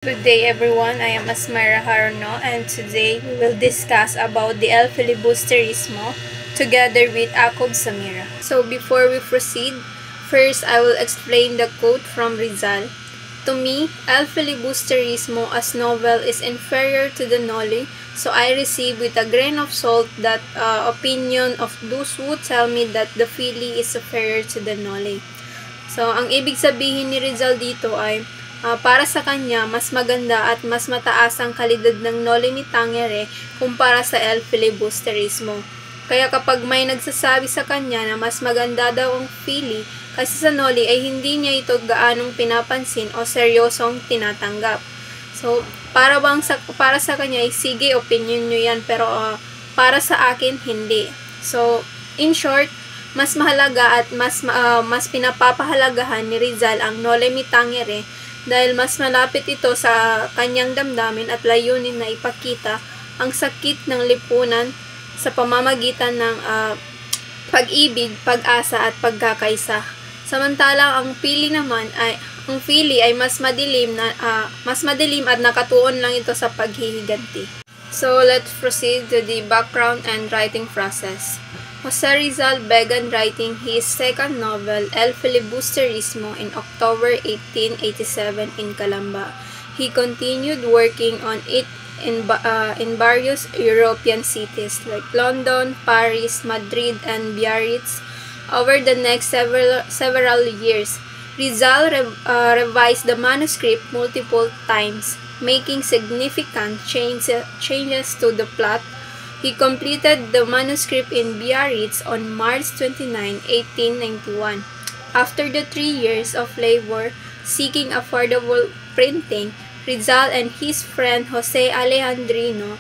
Good day everyone, I am Asmara Haruno and today we will discuss about the El Filibusterismo together with Jacob Samira. So before we proceed, first I will explain the quote from Rizal. To me, El Filibusterismo as novel is inferior to the Noli, so I receive with a grain of salt that opinion of those who tell me that the Fili is superior to the Noli. So ang ibig sabihin ni Rizal dito ay para sa kanya, mas maganda at mas mataas ang kalidad ng Noli Me Tangere kumpara sa El Filibusterismo. Kaya kapag may nagsasabi sa kanya na mas maganda daw ang Fili kasi sa Noli ay hindi niya ito gaanong pinapansin o seryosong tinatanggap. So, para sa kanya ay sige, opinion nyo yan, pero para sa akin, hindi. So, in short, mas mahalaga at mas pinapapahalagahan ni Rizal ang Noli Me Tangere dahil mas malapit ito sa kanyang damdamin at layunin na ipakita ang sakit ng lipunan sa pamamagitan ng pag-ibig, pag-asa at pagkakaisa. Samantalang ang Fili ay mas madilim at nakatuon lang ito sa paghihiganti. So let's proceed to the background and writing process. Jose Rizal began writing his second novel, El Filibusterismo, in October 1887 in Calamba. He continued working on it in various European cities like London, Paris, Madrid, and Biarritz over the next several years. Rizal revised the manuscript multiple times, making significant changes to the plot. He completed the manuscript in Biarritz on March 29, 1891. After the 3 years of labor seeking affordable printing, Rizal and his friend Jose Alejandrino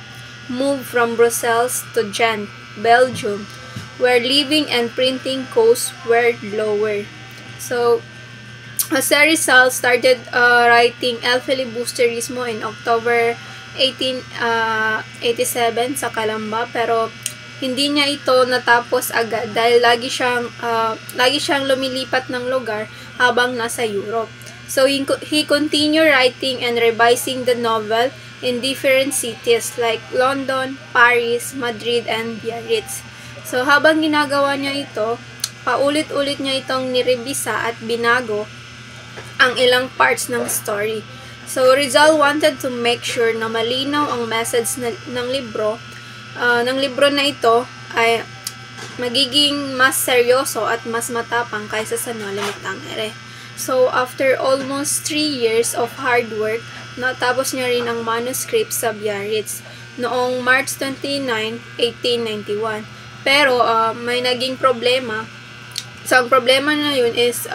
moved from Brussels to Ghent, Belgium, where living and printing costs were lower. So, Jose Rizal started writing El Filibusterismo in October 1887 sa Calamba, pero hindi niya ito natapos agad dahil lagi siyang lumilipat ng lugar habang nasa Europe. So he continued writing and revising the novel in different cities like London, Paris, Madrid, and Biarritz. So habang ginagawa niya ito, paulit-ulit niya itong nirebisa at binago ang ilang parts ng story. So, Rizal wanted to make sure na malinaw ang message ng libro na ito ay magiging mas seryoso at mas matapang kaysa sa Noli Me Tangere. So, after almost 3 years of hard work, natapos niya rin ang manuscript sa Biarritz noong March 29, 1891. Pero, may naging problema. So, ang problema na yun is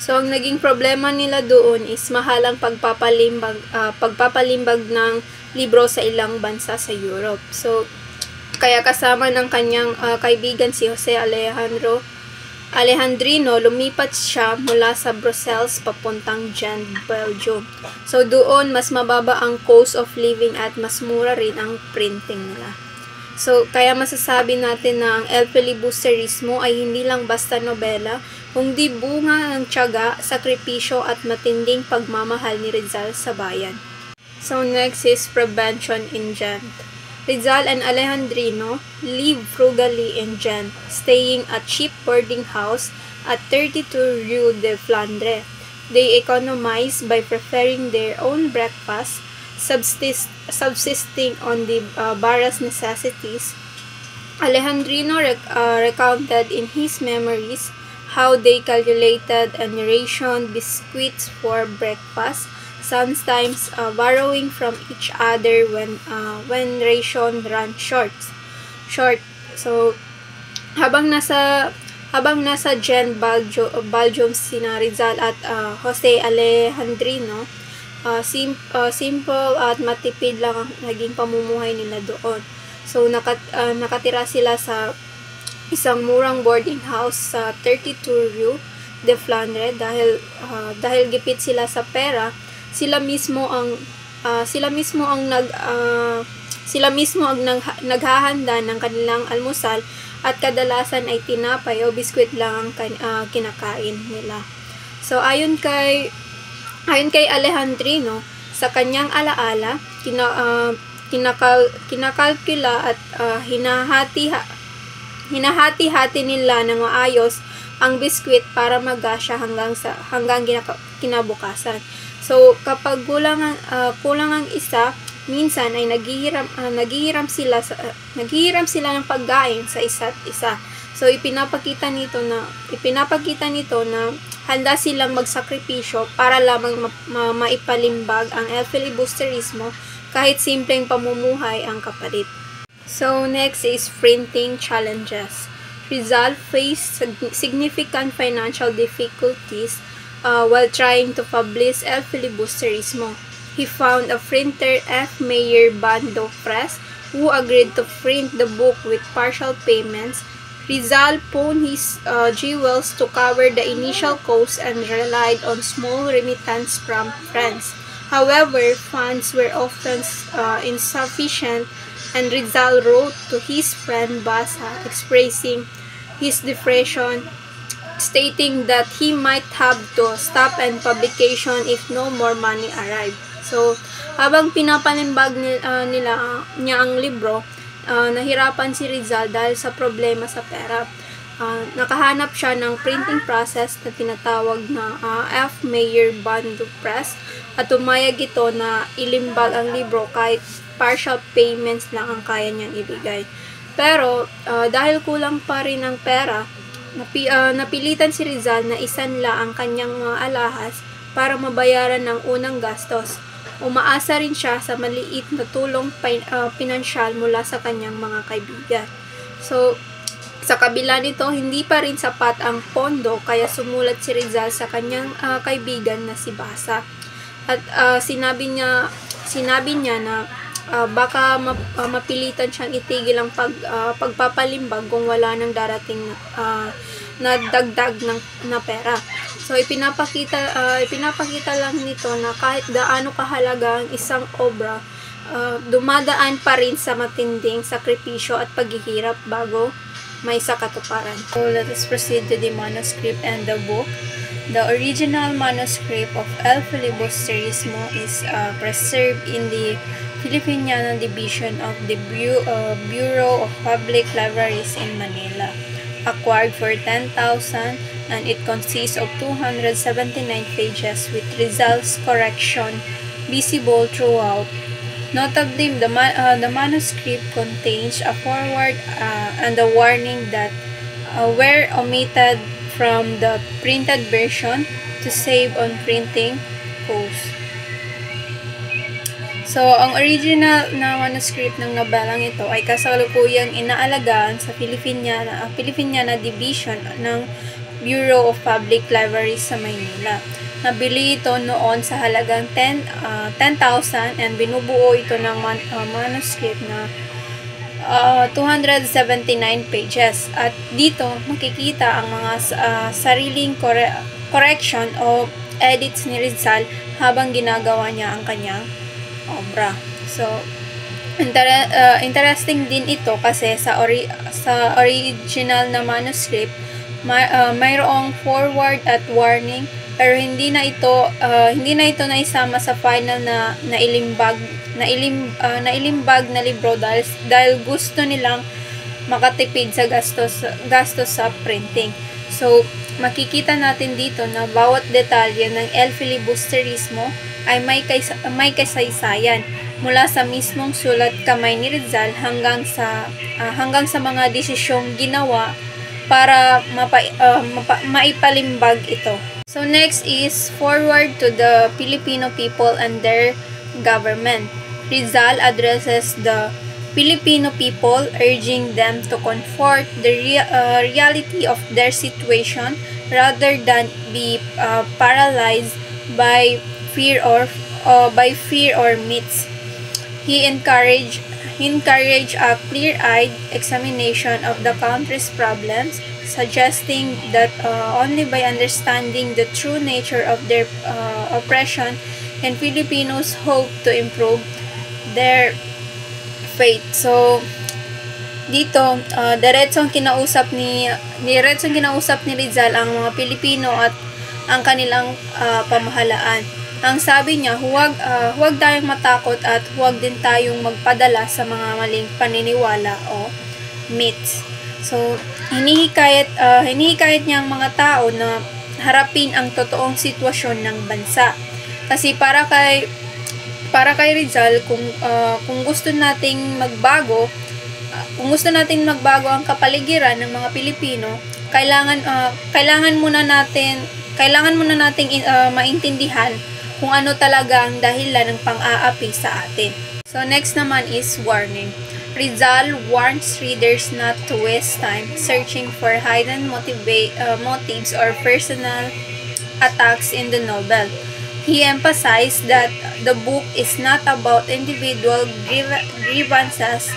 ang naging problema nila doon is mahalang pagpapalimbag ng libro sa ilang bansa sa Europe. So, kaya kasama ng kanyang kaibigan si Jose Alejandrino, lumipat siya mula sa Brussels papuntang Ghent, Belgium. So, doon mas mababa ang cost of living at mas mura rin ang printing nila. So, kaya masasabi natin na ang El Filibusterismo ay hindi lang basta nobela, kundi bunga ng tiyaga, sakripisyo at matinding pagmamahal ni Rizal sa bayan. So, next is Prevention in Ghent. Rizal and Alejandrino live frugally in Ghent, staying at cheap boarding house at 32 Rue de Flandre. They economize by preparing their own breakfast, subsisting on the barest necessities. Alejandrino recounted in his memories how they calculated and rationed biscuits for breakfast, sometimes borrowing from each other when ration ran short. So habang nasa Ghent, Belgium sina Rizal at Jose Alejandrino, simple at matipid lang ang naging pamumuhay nila doon. So, nakatira sila sa isang murang boarding house sa 32 Rue de Flandre dahil gipit sila sa pera. Sila mismo ang naghahanda ng kanilang almusal at kadalasan ay tinapay o biskwit lang ang kinakain nila. So, ayon kay Ayon kay Alejandrino, sa kanyang alaala, kinakalkula at hinahati-hati nila ng maayos ang biskwit para magasya hanggang kinabukasan. So kapag kulang ang isa, minsan ay naghihiram sila ng pagkain sa isa't isa. So ipinapakita nito na handa silang magsakripisyo para lamang maipalimbag ang El Filibusterismo, kahit simpleng pamumuhay ang kapalit. So next is printing challenges. Rizal faced significant financial difficulties while trying to publish El Filibusterismo. He found a printer, F. Mayer Bando Press, who agreed to print the book with partial payments. Rizal pawned his jewels to cover the initial cost and relied on small remittance from friends. However, funds were often insufficient, and Rizal wrote to his friend Basa expressing his depression, stating that he might have to stop and publication if no more money arrived. So, habang pinapanimbag niya ang libro, nahirapan si Rizal dahil sa problema sa pera. Nakahanap siya ng printing process na tinatawag na F. Mayer Bando Press at umayag ito na ilimbag ang libro kahit partial payments lang ang kaya niyang ibigay. Pero dahil kulang pa rin ang pera, napilitan si Rizal na isanla ang kanyang mga alahas para mabayaran ng unang gastos. Umaasa rin siya sa maliit na tulong pinansyal mula sa kanyang mga kaibigan. So, sa kabila nito, hindi pa rin sapat ang pondo, kaya sumulat si Rizal sa kanyang kaibigan na si Basa. At sinabi niya na baka mapilitan siyang itigil ang pagpapalimbag kung wala nang darating na dagdag na pera. So ipinapakita lang nito na kahit gaano kahalaga ang isang obra, dumadaan pa rin sa matinding sakripisyo at paghihirap bago may sakatuparan. So let us proceed to the manuscript and the book. The original manuscript of El Filibusterismo is preserved in the Filipiniana Division of the Bureau of Public Libraries in Manila, acquired for 10,000, and it consists of 279 pages with Rizal's correction visible throughout. Notably, the manuscript contains a foreword and a warning that were omitted from the printed version to save on printing costs. So, ang original na manuscript ng nobelang ito ay kasalukuyang inaalagaan sa Filipiniana Division ng Bureau of Public Libraries sa Maynila. Nabili ito noon sa halagang 10,000 and binubuo ito ng manuscript na 279 pages. At dito makikita ang mga sariling correction o edits ni Rizal habang ginagawa niya ang kanyang obra. So, interesting din ito kasi sa original na manuscript mayroong forward at warning, pero hindi na ito naisama sa final na ilimbag na libro dahil gusto nilang makatipid sa gastos sa printing. So, makikita natin dito na bawat detalye ng El Filibusterismo ay may kasaysayan mula sa mismong sulat kamay ni Rizal hanggang sa mga desisyong ginawa para maipalimbag ito. So next is forward to the Filipino people and their government. Rizal addresses the Filipino people, urging them to confront the reality of their situation rather than be paralyzed by fear or myths. He encouraged a clear-eyed examination of the country's problems, suggesting that only by understanding the true nature of their oppression can Filipinos hope to improve their fate. So dito diretsong kinausap ni Rizal ang mga Pilipino at ang kanilang pamahalaan. Ang sabi niya, huwag tayong matakot at huwag din tayong magpadala sa mga maling paniniwala o myths. So, hinihikayat niya ang mga tao na harapin ang totoong sitwasyon ng bansa. Kasi para kay Rizal, kung gusto nating magbago, ang kapaligiran ng mga Pilipino, kailangan muna nating maintindihan kung ano talaga ang dahilan ng pang-aapi sa atin. So next naman is warning. Rizal warns readers not to waste time searching for hidden motives or personal attacks in the novel. He emphasized that the book is not about individual grievances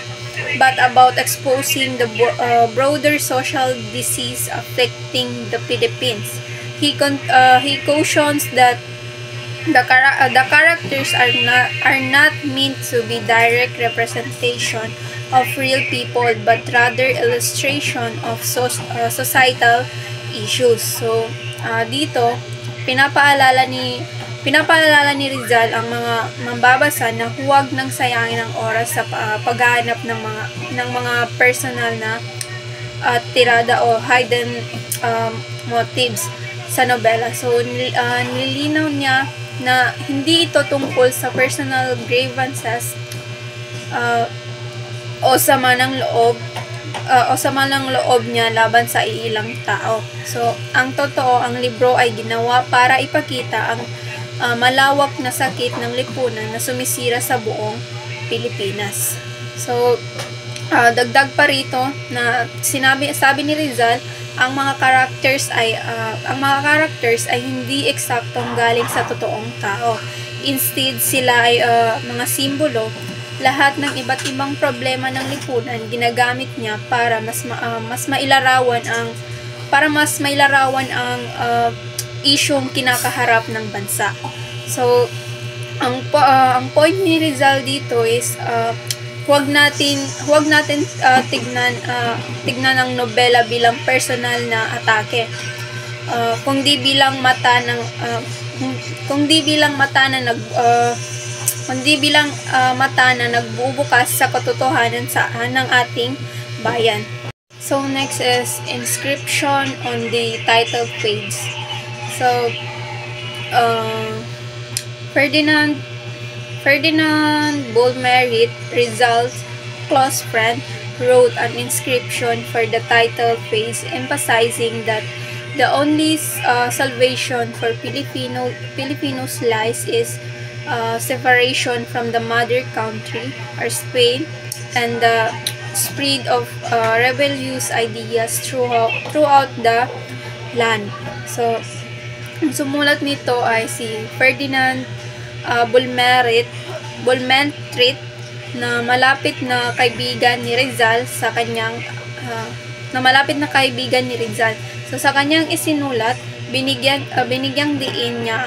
but about exposing the broader social disease affecting the Philippines. He cautions that the characters are not meant to be direct representation of real people but rather illustration of societal issues. So dito pinapaalala ni Rizal ang mga mambabasa na huwag nang sayangin ang oras sa paghahanap ng mga personal na tirada o hidden motives sa nobela. So nilinaw niya na hindi ito tungkol sa personal grievances o sama ng loob niya laban sa iilang tao. So ang totoo, ang libro ay ginawa para ipakita ang malawak na sakit ng lipunan na sumisira sa buong Pilipinas. So dagdag pa rito na sabi ni Rizal, ang mga characters ay hindi eksaktong galing sa totoong tao. Instead, sila ay mga simbolo. Lahat ng iba't ibang problema ng lipunan ginagamit niya para mas mailarawan ang isyong kinakaharap ng bansa. So ang point ni Rizal dito is huwag natin tignan ang nobela bilang personal na atake, kundi bilang mata na nagbubukas sa katotohanan ng ating bayan. So next is inscription on the title page. So Ferdinand Bulmerit, Rizal's close friend, wrote an inscription for the title page emphasizing that the only salvation for Filipinos lies is separation from the mother country or Spain and the spread of rebellious ideas throughout the land. So ang sumulat nito ay si Ferdinand Bulmerit na malapit na kaibigan ni Rizal. So sa kanyang isinulat, binigyang diin niya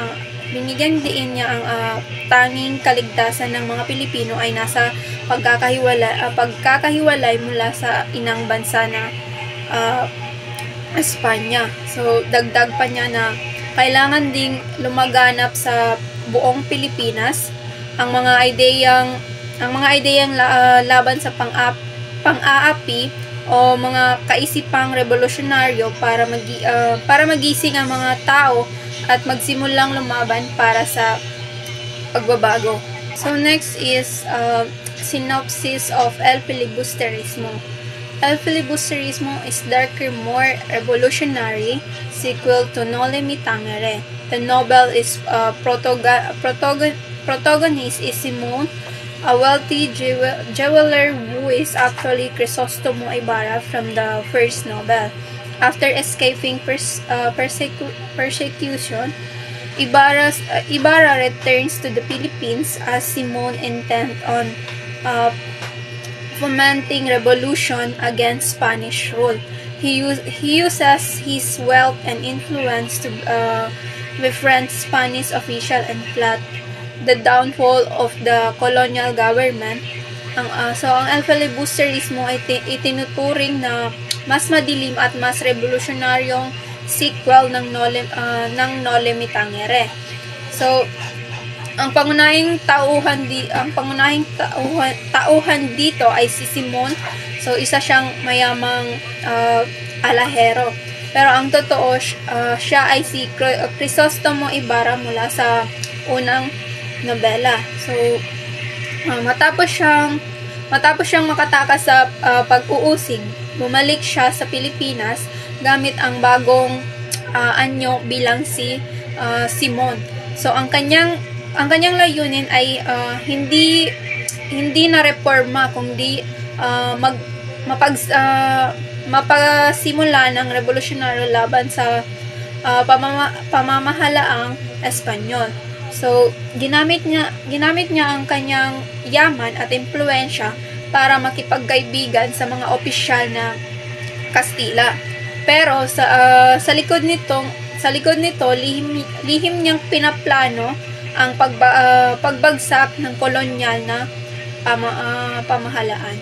ang tanging kaligtasan ng mga Pilipino ay nasa pagkakahiwalay mula sa inang bansa na Espanya. So dagdag pa niya na kailangan ding lumaganap sa buong Pilipinas ang mga ideyang laban sa pang-aapi o mga kaisipang revolusyonaryo para magising ang mga tao at magsimulang lumaban para sa pagbabago. So next is synopsis of El Filibusterismo. El Filibusterismo is darker, more revolutionary sequel to Noli Me Tangere. The novel is protagonist is Simon, a wealthy jeweler who is actually Crisostomo Ibarra from the first novel. After escaping persecution, Ibarra returns to the Philippines as Simon intent on fomenting revolution against Spanish rule. He uses his wealth and influence to befriend Spanish official and plot the downfall of the colonial government. So ang El Filibusterismo ay itinuturing na mas madilim at mas revolutionaryong sequel ng Noli Me Tangere. So ang pangunahing tauhan dito ay si Simon. So isa siyang mayamang alahero. Pero ang totoo, siya ay si Crisostomo Ibarra mula sa unang nobela. So matapos siyang makatakas sa pag-uusig, bumalik siya sa Pilipinas gamit ang bagong anyo bilang si Simon. So ang kanyang layunin ay hindi na reforma, kundi mapagsimula ng revolusyonaryo laban sa pamamahalaang Espanyol. So ginamit niya ang kanyang yaman at impluwensya para makipagkaibigan sa mga opisyal na Kastila. Pero sa likod nito, lihim niyang pinaplano ang pagbagsak ng kolonyal na pamahalaan.